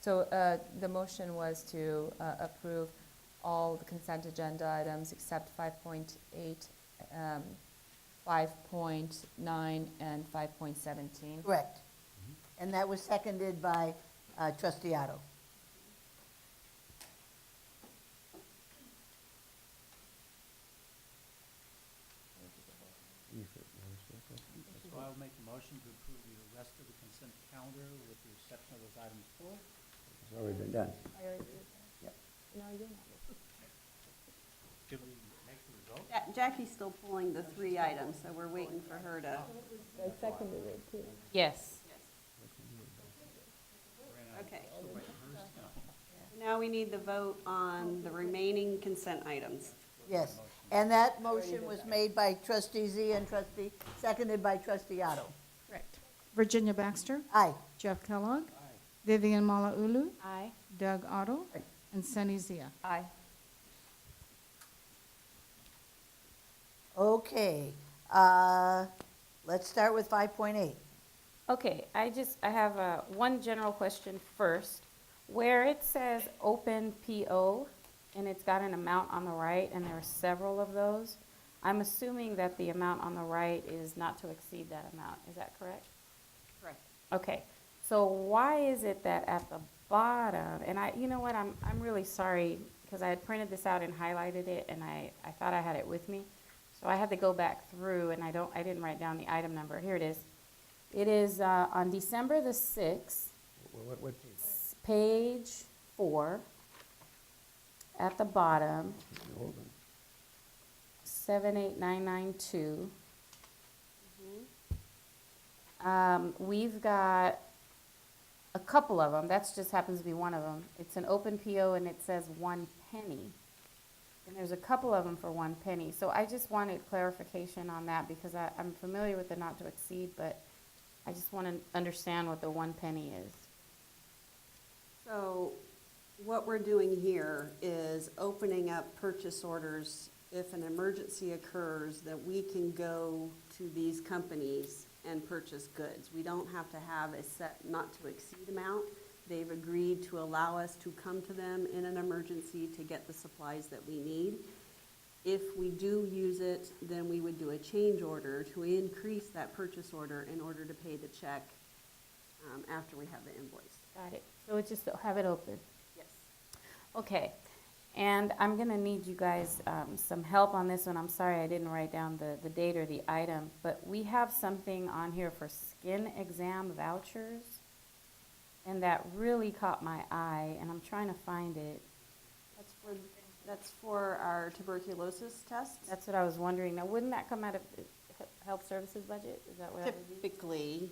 So the motion was to approve all the consent agenda items except 5.8, 5.9, and 5.17. Correct. And that was seconded by trustee Otto. So I'll make the motion to approve the rest of the consent calendar with the exception of those items 4. It's already been done. I already did Yep. that. No, you're not. Did we make the result? Jackie's still pulling the 3 items, so we're waiting for her to. I seconded it too. Yes. Okay. Now we need the vote on the remaining consent items. Yes. And that motion was made by trustee Z and seconded by trustee Otto. Correct. Virginia Baxter, Aye. Jeff Kellogg, Vivian Malauulu, Aye. Doug Otto, and Sunny Zia. Aye. Okay. Let's start with 5.8. Okay, I have one general question first. Where it says open PO, and it's got an amount on the right, and there are several of those, I'm assuming that the amount on the right is not to exceed that amount. Is that correct? Correct. Okay, so why is it that at the bottom, and you know what, I'm really sorry, because I had printed this out and highlighted it, and I thought I had it with me. So I had to go back through, and I didn't write down the item number. Here it is. It is on December the 6th, What page 4, at the bottom, hold on. 78992. We've got a couple of them. That just happens to be one of them. It's an open PO and it says 1 penny. And there's a couple of them for 1 penny. So I just wanted clarification on that because I'm familiar with the not to exceed, but I just want to understand what the 1 penny is. So what we're doing here is opening up purchase orders. If an emergency occurs, that we can go to these companies and purchase goods. We don't have to have a set not to exceed amount. They've agreed to allow us to come to them in an emergency to get the supplies that we need. If we do use it, then we would do a change order to increase that purchase order in order to pay the check after we have the invoice. Got it. So it's just to have it open. Yes. Okay, and I'm gonna need you guys some help on this one. I'm sorry I didn't write down the date or the item, but we have something on here for skin exam vouchers, and that really caught my eye, and I'm trying to find it. That's for our tuberculosis tests. That's what I was wondering. Now, wouldn't that come out of health services budget? Is that what I would be? Typically,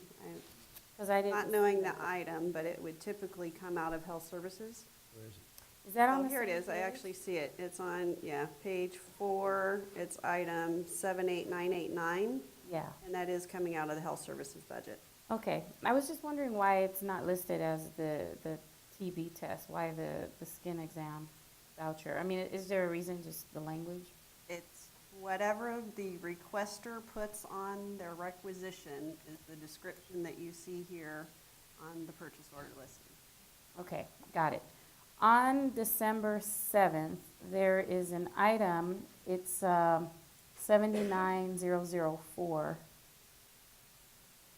Because I didn't. not knowing the item, but it would typically come out of health services. Where is it? Is that on Oh, the here it same is, I page? actually see it. It's on, page 4, it's item 78989, Yeah. and that is coming out of the health services budget. Okay. I was just wondering why it's not listed as the TB test. Why the skin exam voucher? I mean, is there a reason? Just the language? It's whatever the requester puts on their requisition is the description that you see here on the purchase order listing. Okay, got it. On December 7th, there is an item, it's 79004,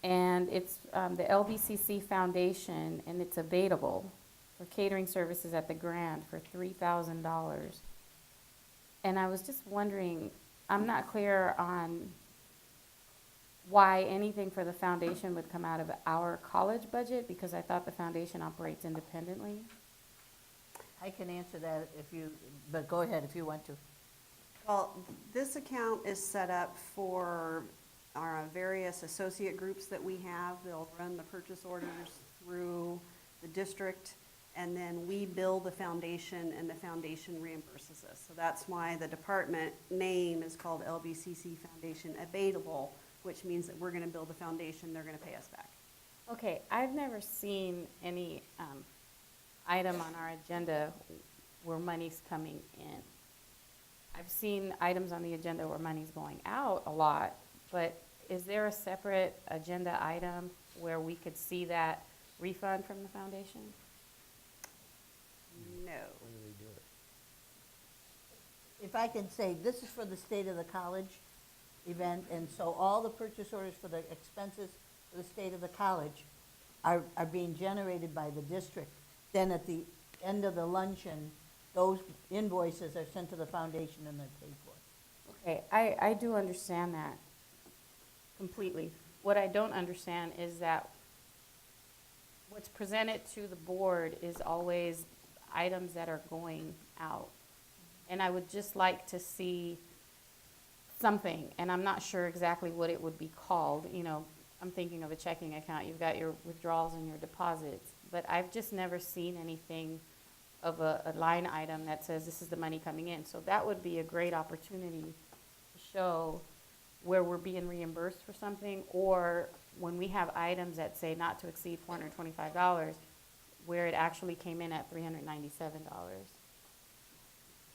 and it's the LBCC Foundation, and it's abatable for catering services at the Grand for $3,000. And I was just wondering, I'm not clear on why anything for the foundation would come out of our college budget, because I thought the foundation operates independently. I can answer that but go ahead if you want to. Well, this account is set up for our various associate groups that we have. They'll run the purchase orders through the district, and then we bill the foundation, and the foundation reimburses us. So that's why the department name is called LBCC Foundation Abatable, which means that we're gonna bill the foundation, they're gonna pay us back. Okay, I've never seen any item on our agenda where money's coming in. I've seen items on the agenda where money's going out a lot, but is there a separate agenda item where we could see that refund from the foundation? No. Where do they do it? If I can say, this is for the State of the College event, and so all the purchase orders for the expenses for the State of the College are being generated by the district. Then at the end of the luncheon, those invoices are sent to the foundation and they're paid for. Okay, I do understand that completely. What I don't understand is that what's presented to the board is always items that are going out. And I would just like to see something, and I'm not sure exactly what it would be called. You know, I'm thinking of a checking account, you've got your withdrawals and your deposits, but I've just never seen anything of a line item that says this is the money coming in. So that would be a great opportunity to show where we're being reimbursed for something, or when we have items that say not to exceed $425, where it actually came in at $397.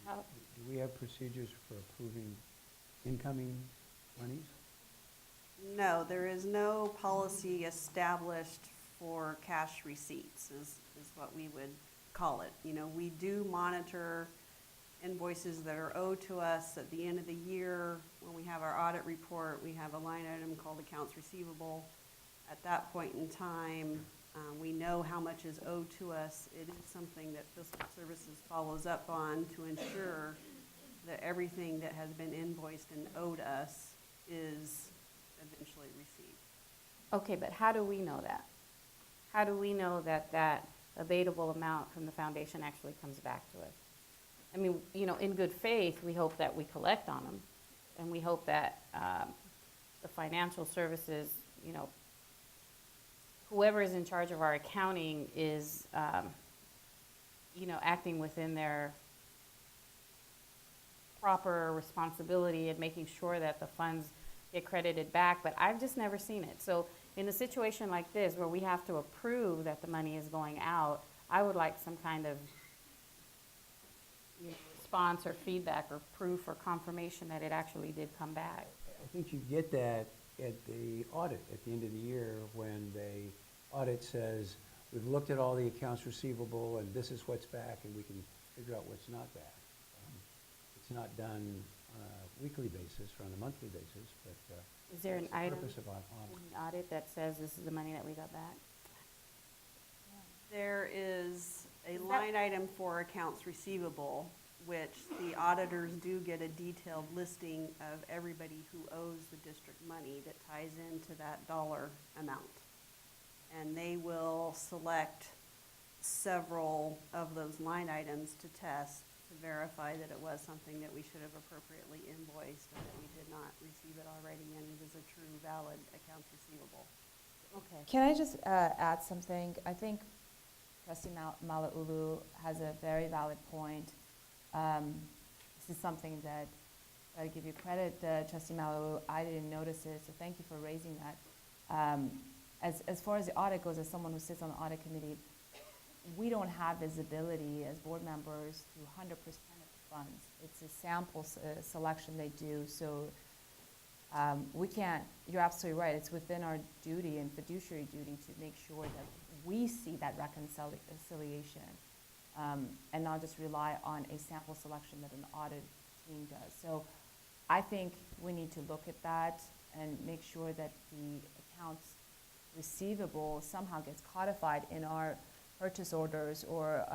How- Do we have procedures for approving incoming monies? No, there is no policy established for cash receipts, is what we would call it. You know, we do monitor invoices that are owed to us at the end of the year. When we have our audit report, we have a line item called accounts receivable. At that point in time, we know how much is owed to us. It is something that Fiscal Services follows up on to ensure that everything that has been invoiced and owed us is eventually received. Okay, but how do we know that? How do we know that that abatable amount from the foundation actually comes back to us? I mean, you know, in good faith, we hope that we collect on them, and we hope that the financial services, you know, whoever is in charge of our accounting is, you know, acting within their proper responsibility and making sure that the funds get credited back, but I've just never seen it. So in a situation like this, where we have to approve that the money is going out, I would like some kind of, you know, response or feedback or proof or confirmation that it actually did come back. I think you get that at the audit, at the end of the year, when the audit says, we've looked at all the accounts receivable, and this is what's back, and we can figure out what's not back. It's not done on a weekly basis or on a monthly basis, but Is there an that's the item purpose of in audit. the audit that says this is the money that we got back? There is a Is that- line item for accounts receivable, which the auditors do get a detailed listing of everybody who owes the district money that ties into that dollar amount. And they will select several of those line items to test to verify that it was something that we should have appropriately invoiced and that we did not receive it already and it is a true valid accounts receivable. Okay. Can I just add something? I think Trustee Malauulu has a very valid point. This is something that I give you credit, Trustee Malauulu. I didn't notice it, so thank you for raising that. As far as the audit goes, as someone who sits on the audit committee, we don't have visibility as board members to 100% of the funds. It's a sample selection they do, so we can't, you're absolutely right, it's within our duty and fiduciary duty to make sure that we see that reconciliation and not just rely on a sample selection that an audit team does. So I think we need to look at that and make sure that the accounts receivable somehow gets codified in our purchase orders or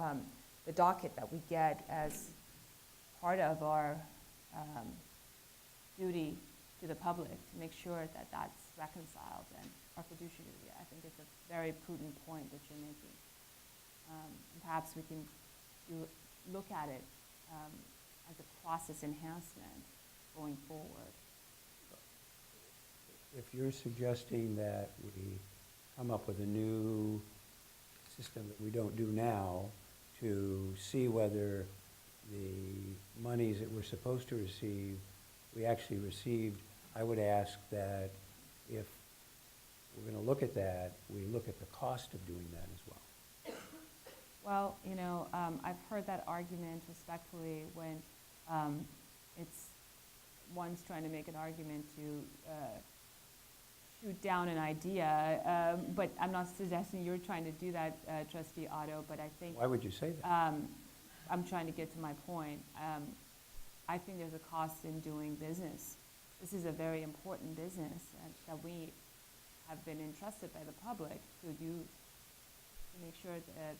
the docket that we get as part of our duty to the public to make sure that that's reconciled and our fiduciary duty. I think it's a very prudent point that you're making. Perhaps we can look at it as a process enhancement going forward. If you're suggesting that we come up with a new system that we don't do now to see whether the monies that we're supposed to receive, we actually received, I would ask that if we're going to look at that, we look at the cost of doing that as well. Well, you know, I've heard that argument respectfully when it's one's trying to make an argument to shoot down an idea, but I'm not suggesting you're trying to do that, trustee Otto, but I think, Why would you say that? I'm trying to get to my point. I think there's a cost in doing business. This is a very important business and that we have been entrusted by the public to do, to make sure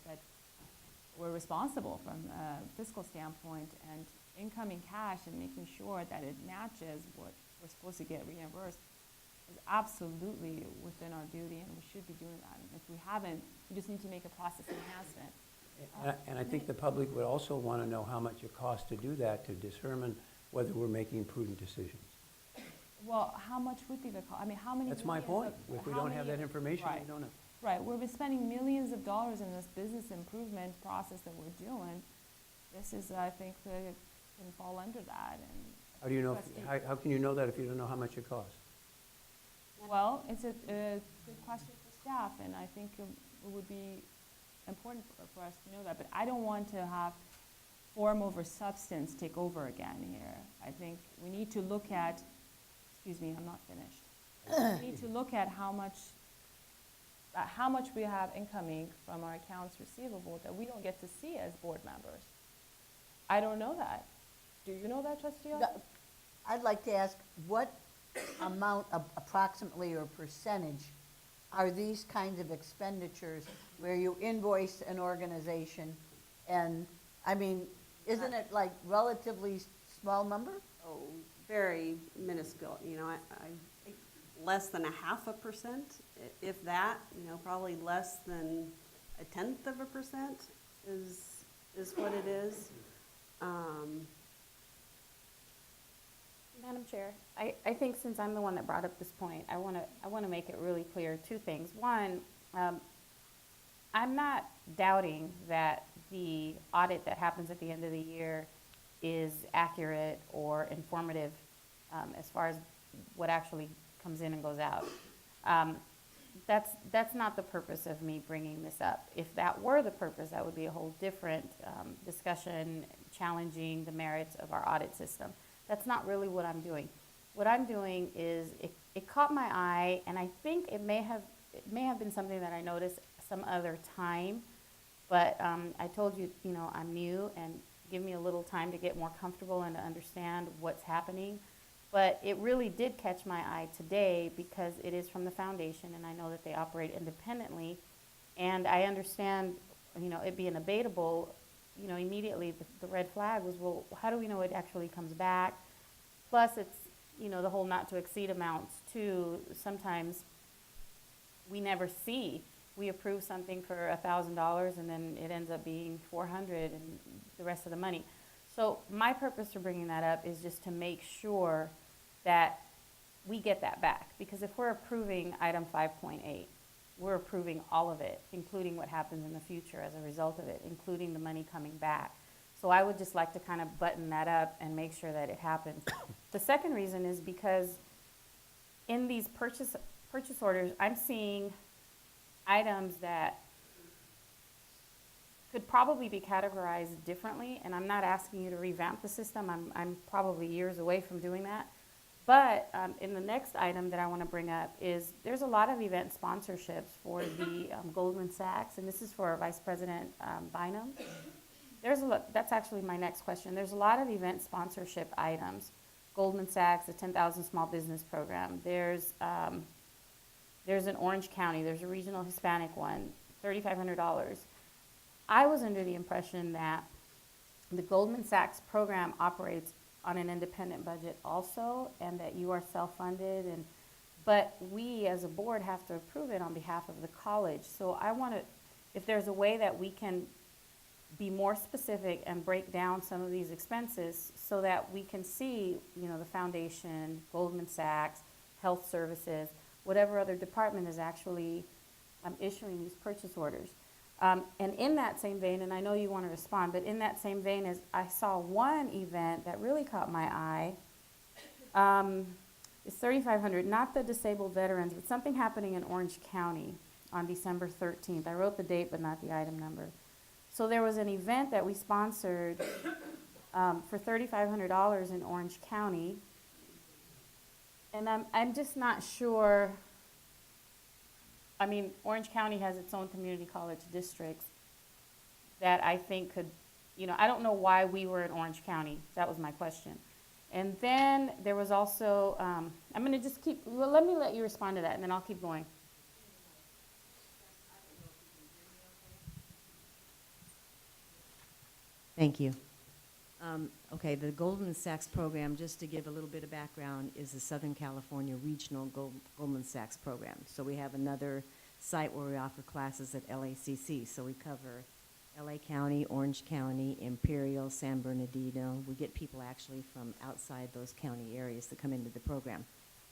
that we're responsible from a fiscal standpoint, and incoming cash and making sure that it matches what we're supposed to get reimbursed is absolutely within our duty, and we should be doing that. And if we haven't, we just need to make a process enhancement. And I think the public would also want to know how much it costs to do that, to determine whether we're making prudent decisions. Well, how much would be the cost? I mean, how many? That's my millions point. of- If we how don't have many- that information, we Right. don't know. Right, we're spending millions of dollars in this business improvement process that we're doing. This is, I think, can fall under that, and. How do you know, Trustee. how can you know that if you don't know how much it costs? Well, it's a good question for staff, and I think it would be important for us to know that. But I don't want to have form over substance take over again here. I think we need to look at, excuse me, I'm not finished. We need to look at how much we have incoming from our accounts receivable that we don't get to see as board members. I don't know that. Do you know that, trustee Otto? No, I'd like to ask, what amount of approximately or percentage are these kinds of expenditures where you invoice an organization? And, I mean, isn't it like relatively small number? Oh, very minuscule, you know, I less than 0.5%, if that, you know, probably less than 0.1% is what it is. Madam Chair, I think since I'm the one that brought up this point, I want to make it really clear two things. One, I'm not doubting that the audit that happens at the end of the year is accurate or informative as far as what actually comes in and goes out. That's not the purpose of me bringing this up. If that were the purpose, that would be a whole different discussion challenging the merits of our audit system. That's not really what I'm doing. What I'm doing is, it caught my eye, and I think it may have been something that I noticed some other time, but I told you, you know, I'm new, and give me a little time to get more comfortable and to understand what's happening. But it really did catch my eye today because it is from the foundation, and I know that they operate independently. And I understand, you know, it being abatable, you know, immediately the red flag was, well, how do we know it actually comes back? Plus, it's, you know, the whole not to exceed amounts too. Sometimes we never see. We approve something for $1,000 and then it ends up being 400 and the rest of the money. So my purpose for bringing that up is just to make sure that we get that back. Because if we're approving item 5.8, we're approving all of it, including what happens in the future as a result of it, including the money coming back. So I would just like to kind of button that up and make sure that it happens. The second reason is because in these purchase orders, I'm seeing items that could probably be categorized differently, and I'm not asking you to revamp the system. I'm probably years away from doing that. But in the next item that I want to bring up is there's a lot of event sponsorships for the Goldman Sachs, and this is for Vice President Bynum. That's actually my next question. There's a lot of event sponsorship items. Goldman Sachs, the 10,000 Small Business Program. There's an Orange County, there's a regional Hispanic one, $3,500. I was under the impression that the Goldman Sachs program operates on an independent budget also, and that you are self-funded, but we as a board have to approve it on behalf of the college. So I want to, if there's a way that we can be more specific and break down some of these expenses so that we can see, you know, the foundation, Goldman Sachs, health services, whatever other department is actually issuing these purchase orders. And in that same vein, and I know you want to respond, but in that same vein is I saw one event that really caught my eye. It's $3,500, not the disabled veterans, but something happening in Orange County on December 13th. I wrote the date, but not the item number. So there was an event that we sponsored for $3,500 in Orange County. And I'm just not sure I mean, Orange County has its own community college districts that I think could, you know, I don't know why we were in Orange County. That was my question. And then there was also, I'm gonna just keep, well, let me let you respond to that, and then I'll keep going. Thank you. Okay, the Goldman Sachs program, just to give a little bit of background, is the Southern California Regional Goldman Sachs program. So we have another site where we offer classes at LACC. So we cover LA County, Orange County, Imperial, San Bernardino. We get people actually from outside those county areas that come into the program.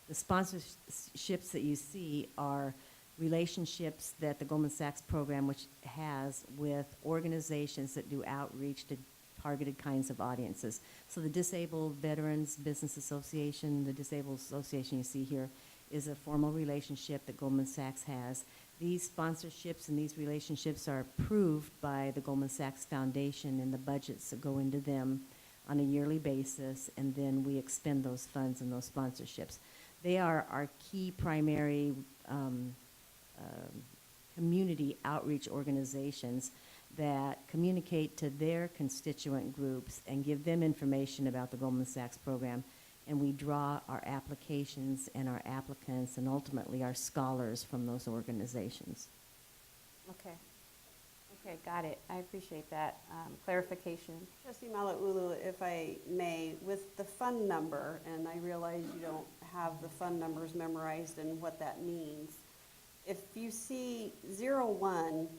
The sponsorships that you see are relationships that the Goldman Sachs program, which has with organizations that do outreach to targeted kinds of audiences. So the Disabled Veterans Business Association, the Disabled Association you see here, is a formal relationship that Goldman Sachs has. These sponsorships and these relationships are approved by the Goldman Sachs Foundation and the budgets that go into them on a yearly basis, and then we expend those funds and those sponsorships. They are our key primary community outreach organizations that communicate to their constituent groups and give them information about the Goldman Sachs program. And we draw our applications and our applicants and ultimately our scholars from those organizations. Okay. Okay, got it. I appreciate that clarification. Trustee Malauulu, if I may, with the fund number, and I realize you don't have the fund numbers memorized and what that means. If you see 01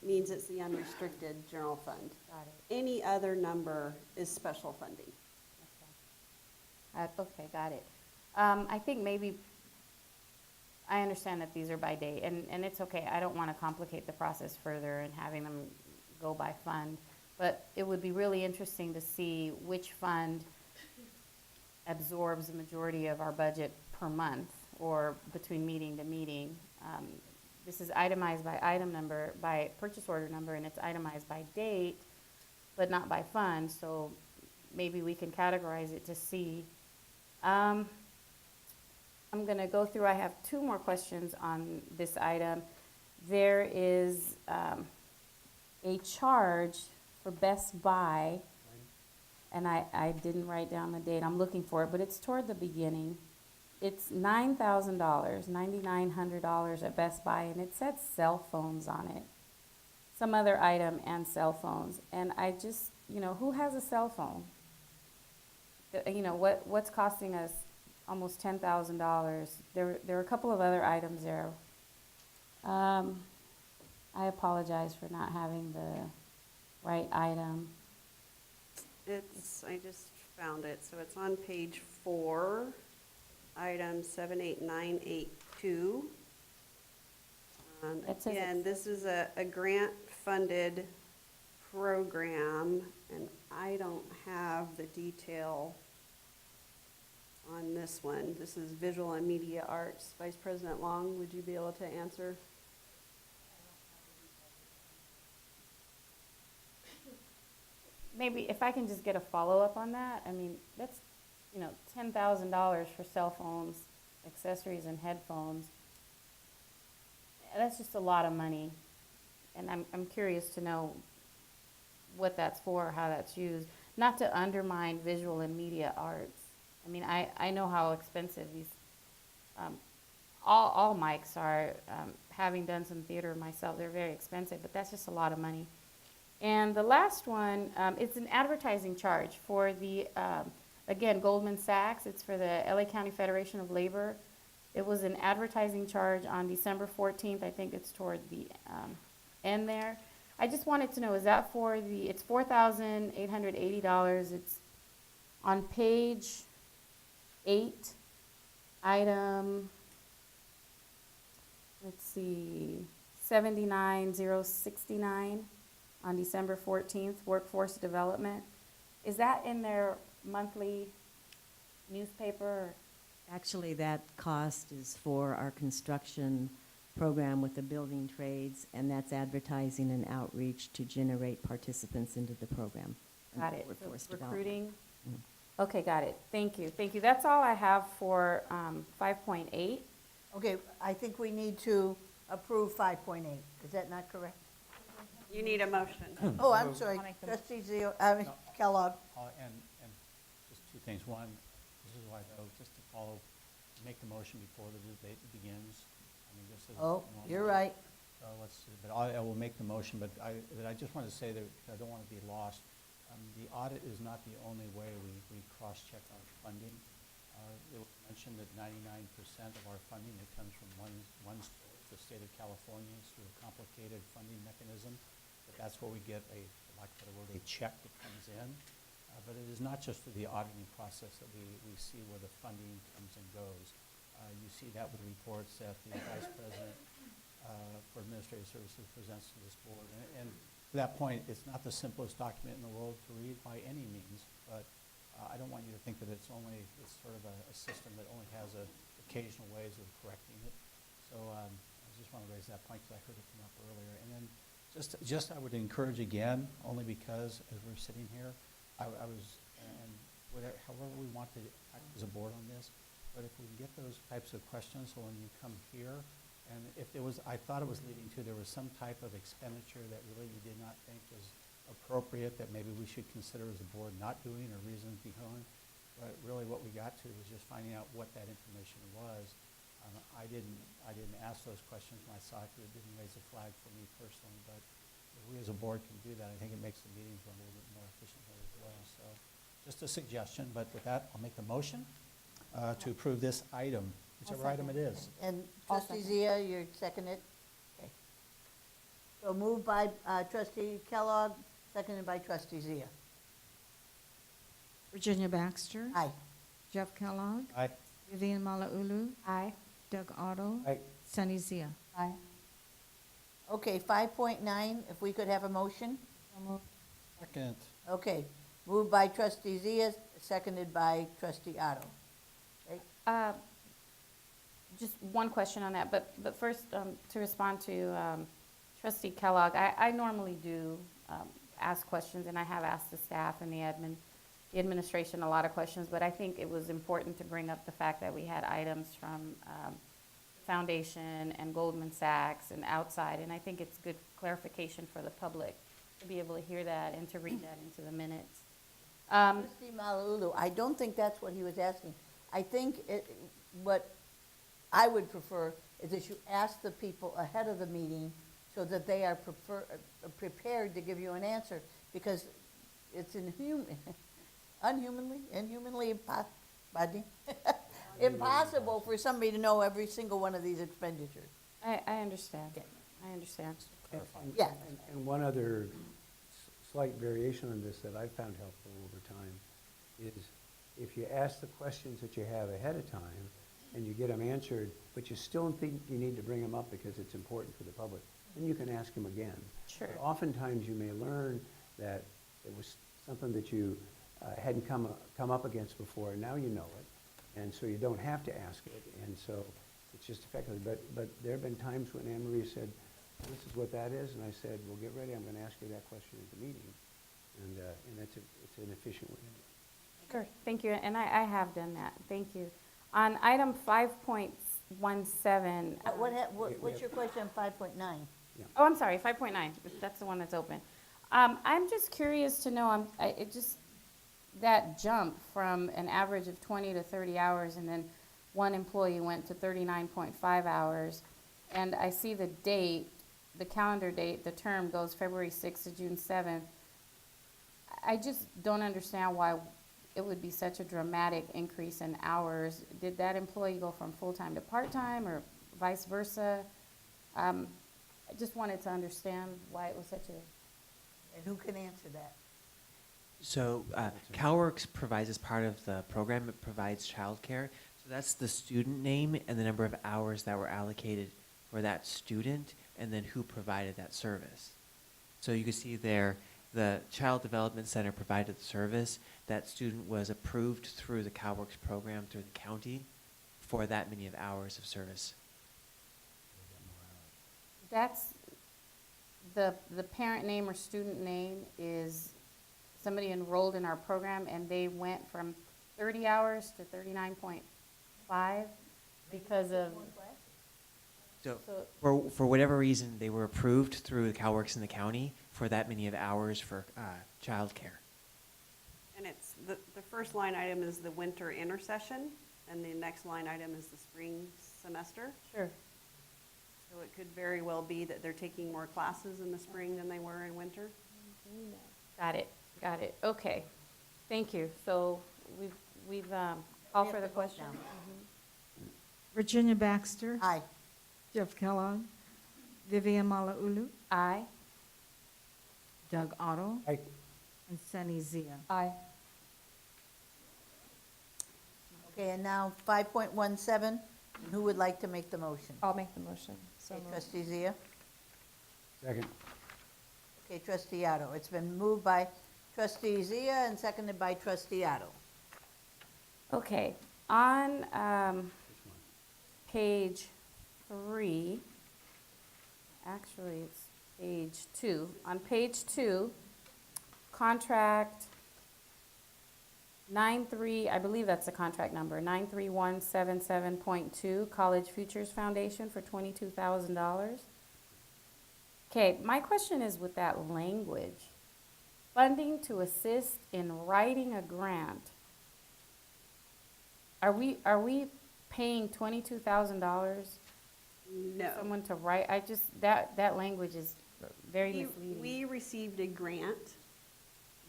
means it's the unrestricted general fund. Got it. Any other number is special funding. Okay, got it. I think maybe, I understand that these are by date, and it's okay. I don't want to complicate the process further and having them go by fund. But it would be really interesting to see which fund absorbs the majority of our budget per month or between meeting to meeting. This is itemized by item number, by purchase order number, and it's itemized by date, but not by fund. So maybe we can categorize it to see. I'm going to go through, I have two more questions on this item. There is a charge for Best Buy, and I didn't write down the date. I'm looking for it, but it's toward the beginning. It's $9,000, $9,900 at Best Buy, and it said cell phones on it. Some other item and cell phones. And I just, you know, who has a cell phone? You know, what's costing us almost $10,000? There are a couple of other items there. I apologize for not having the right item. I just found it, so it's on page 4, item 78982. It says Again, this is a grant-funded program, and I don't have the detail on this one. This is Visual and Media Arts. Vice President Long, would you be able to answer? Maybe if I can just get a follow-up on that. I mean, that's, you know, $10,000 for cell phones, accessories, and headphones. That's just a lot of money. And I'm curious to know what that's for, how that's used. Not to undermine visual and media arts. I mean, I know how expensive these, all mics are. Having done some theater myself, they're very expensive, but that's just a lot of money. And the last one, it's an advertising charge for the, again, Goldman Sachs. It's for the LA County Federation of Labor. It was an advertising charge on December 14th. I think it's toward the end there. I just wanted to know, is that for the, it's $4,880. It's on page 8, item, let's see, 79069 on December 14th, workforce development. Is that in their monthly newspaper? Actually, that cost is for our construction program with the building trades, and that's advertising and outreach to generate participants into the program. Got it. So Workforce it's development. recruiting? Mm. Okay, got it. Thank you. Thank you. That's all I have for 5.8. Okay, I think we need to approve 5.8. Is that not correct? You need a motion. Oh, I'm sorry, I'll make the trustee Kellogg. And just two things. One, this is why though, just to follow, make the motion before the debate begins. I mean, this is. Oh, normal. you're right. Let's see, but I will make the motion, but I just want to say that I don't want to be lost. The audit is not the only way we cross-check our funding. It was mentioned that 99% of our funding, it comes from one source, the state of California, it's through a complicated funding mechanism. But that's where we get a, for lack of a better word, a check that comes in. But it is not just through the auditing process that we see where the funding comes and goes. You see that with reports that the vice president for administrative services presents to this board. And to that point, it's not the simplest document in the world to read by any means, but I don't want you to think that it's sort of a system that only has occasional ways of correcting it. So I just want to raise that point because I heard it come up earlier. And then just I would encourage again, only because as we're sitting here, I was, and whatever, however we want to act as a board on this, but if we can get those types of questions, so when you come here, and if there was, I thought it was leading to, there was some type of expenditure that really you did not think was appropriate, that maybe we should consider as a board not doing, or reasons behind. But really what we got to was just finding out what that information was. I didn't ask those questions when I saw it, because it didn't raise a flag for me personally, but if we as a board can do that, I think it makes the meetings run a little bit more efficiently as well. So just a suggestion, but with that, I'll make the motion to approve this item, whichever item it is. And I'll trustee second. Zia, you second it? Okay. So moved by trustee Kellogg, seconded by trustee Zia. Virginia Baxter. Aye. Jeff Kellogg. Aye. Vivian Malauulu. Aye. Doug Otto. Aye. Sunny Zia. Aye. Okay, 5.9, if we could have a motion? Second. Okay, moved by trustee Zia, seconded by trustee Otto. Okay. Just one question on that, but first, to respond to trustee Kellogg, I normally do ask questions, and I have asked the staff and the administration a lot of questions, but I think it was important to bring up the fact that we had items from Foundation and Goldman Sachs and outside, and I think it's good clarification for the public to be able to hear that and to read that into the minutes. Trustee Malauulu, I don't think that's what he was asking. I think what I would prefer is that you ask the people ahead of the meeting so that they are prepared to give you an answer, because it's inhumanly impossible for somebody to know every single one of these expenditures. I understand. I understand. Yeah. And one other slight variation on this that I found helpful over time is if you ask the questions that you have ahead of time and you get them answered, but you still think you need to bring them up because it's important for the public, then you can ask them again. Sure. But oftentimes you may learn that it was something that you hadn't come up against before, and now you know it, and so you don't have to ask it, and so it's just effective. But there have been times when Anne Marie said, "This is what that is," and I said, "Well, get ready. I'm going to ask you that question at the meeting," and it's an efficient way. Sure, thank you, and I have done that, thank you. On item 5.17. What's your question on 5.9? Oh, I'm sorry, 5.9, that's the one that's open. I'm just curious to know, that jump from an average of 20 to 30 hours, and then one employee went to 39.5 hours, and I see the date, the calendar date, the term goes February 6th to June 7th. I just don't understand why it would be such a dramatic increase in hours. Did that employee go from full-time to part-time, or vice versa? I just wanted to understand why it was such a... And who can answer that? So CalWorks provides, as part of the program, it provides childcare. So that's the student name and the number of hours that were allocated for that student, and then who provided that service. So you can see there, the Child Development Center provided the service. That student was approved through the CalWorks program through the county for that many of hours of service. That's, the parent name or student name is somebody enrolled in our program, and they went from 30 hours to 39.5 because of, So So- for whatever reason, they were approved through CalWorks in the county for that many of hours for childcare. And it's, the first line item is the winter intercession, and the next line item is the spring semester. Sure. So it could very well be that they're taking more classes in the spring than they were in winter. Got it, okay. Thank you. So we've called We for have the to vote question. now. Virginia Baxter, Aye. Jeff Kellogg, Vivian Malauulu, Aye. Doug Otto, I, and Sunny Zia. Aye. Okay, and now 5.17, who would like to make the motion? I'll make the motion. So Okay, moved. Trustee Zia? second. Okay, Trustee Otto. It's been moved by Trustee Zia and seconded by Trustee Otto. Okay, on page 3, actually, it's page 2. On page 2, contract 93, I believe that's the contract number, 93177.2, College Futures Foundation for $22,000. Okay, my question is with that language, funding to assist in writing a grant. Are we paying $22,000 No. someone to write? I just, that language is very misleading. We received a grant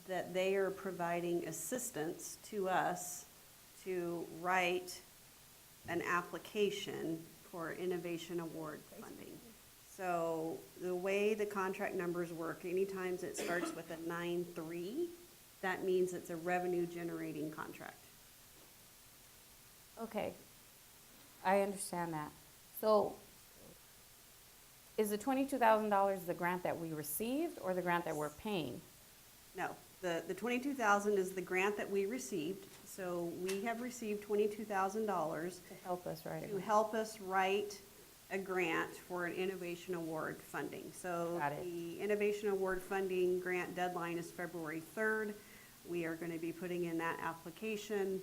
that they are providing assistance to us to write an application for Innovation Award funding. So the way the contract numbers work, anytime it starts with a 9.3, that means it's a revenue generating contract. Okay, I understand that. So is the $22,000 the grant that we received or the grant that we're paying? No, the 22,000 is the grant that we received. So we have received $22,000 To help us write to it. help us write a grant for an Innovation Award funding. So Got it. the Innovation Award funding grant deadline is February 3rd. We are going to be putting in that application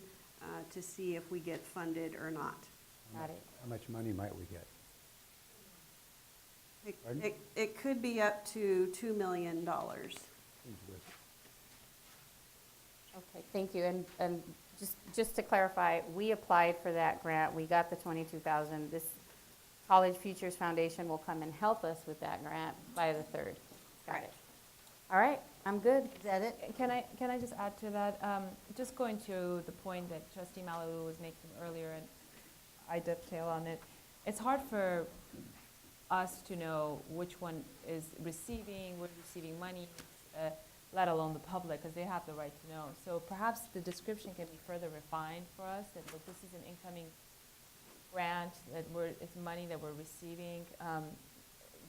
to see if we get funded or not. Got it. How much money might we get? Pardon? It could be up to $2 million. Seems worth it. Okay, thank you. And just to clarify, we applied for that grant. We got the $22,000. This College Futures Foundation will come and help us with that grant by the 3rd. Got it. All right, I'm good. Is that it? Can I just add to that? Just going to the point that Trustee Malauulu was making earlier, and I dovetail on it. It's hard for us to know which one is receiving, we're receiving money, let alone the public, because they have the right to know. So perhaps the description can be further refined for us, that look, this is an incoming grant, that it's money that we're receiving.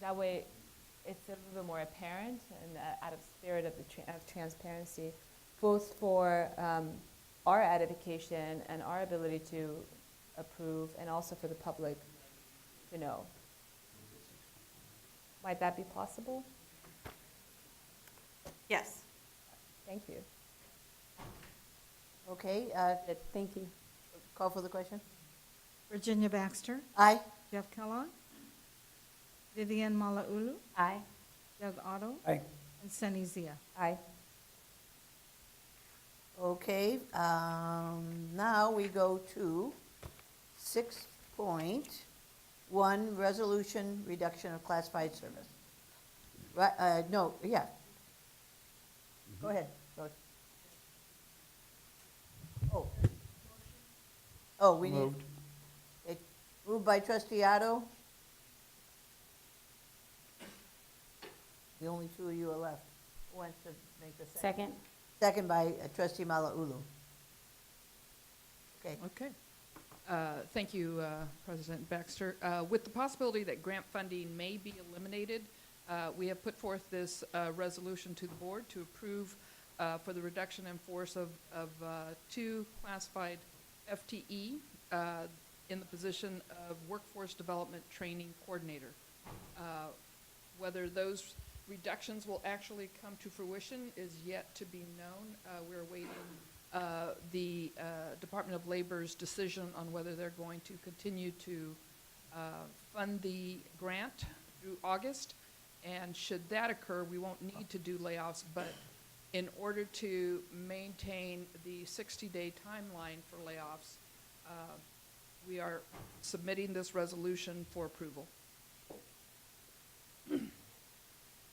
That way, it's a little bit more apparent and out of spirit of of transparency, both for our edification and our ability to approve, and also for the public to know. Might that be possible? Yes. Thank you. Okay, Thank you. call for the question? Virginia Baxter, Aye. Jeff Kellogg, Vivian Malauulu, Aye. Doug Otto, Aye. and Sunny Zia. Aye. Okay, now we go to 6.1, resolution reduction of classified service. Right, no, yeah. Go ahead. Oh. Oh, we need. Moved. Okay, moved by Trustee Otto. The only two of you are left. Who wants to make the second? Second? Second by Trustee Malauulu. Okay, Okay. Thank you, President Baxter. With the possibility that grant funding may be eliminated, we have put forth this resolution to the board to approve for the reduction in force of 2 classified FTE in the position of Workforce Development Training Coordinator. Whether those reductions will actually come to fruition is yet to be known. We're awaiting the Department of Labor's decision on whether they're going to continue to fund the grant through August. And should that occur, we won't need to do layoffs, but in order to maintain the 60-day timeline for layoffs, we are submitting this resolution for approval.